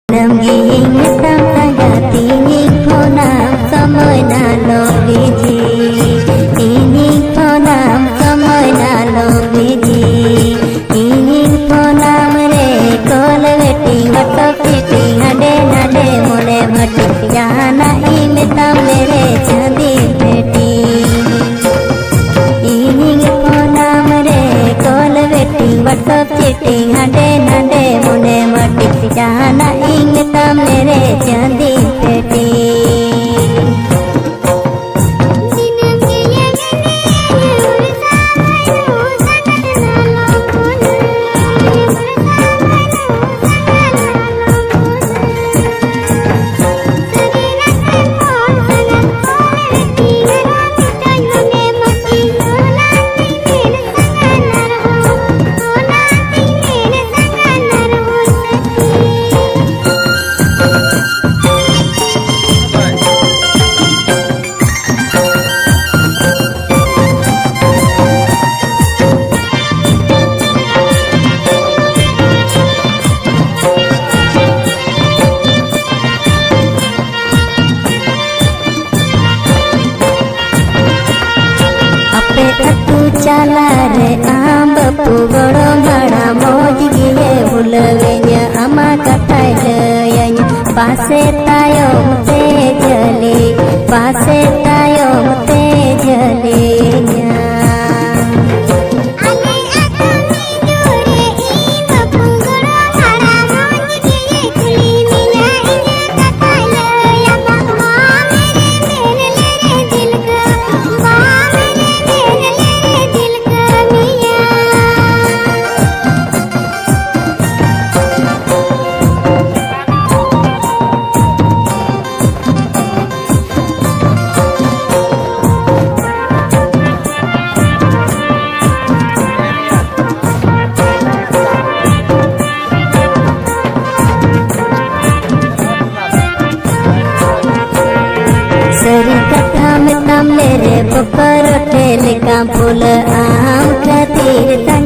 Namgihing tam tagatingin ko ng kamoy na lobiji. Ining ko ng kamoy na lobiji. Ining ko nam re kol waiting wato fitting hade nade mole bhatti jana ime tam mere chandi beti. Ining ko nam re kol waiting wato fitting hade nade mole bhatti jana ime tam mere chandi beti. चला रे आम बपू बड़ो बड़ा मौज गिए भूलवेन्या अमा कथाय लयन्या पासे तायोम ते जले पासे तायोम ते जलेन्या सरी कथा में तम मेरे बपर ठेल का फूल आम खातिर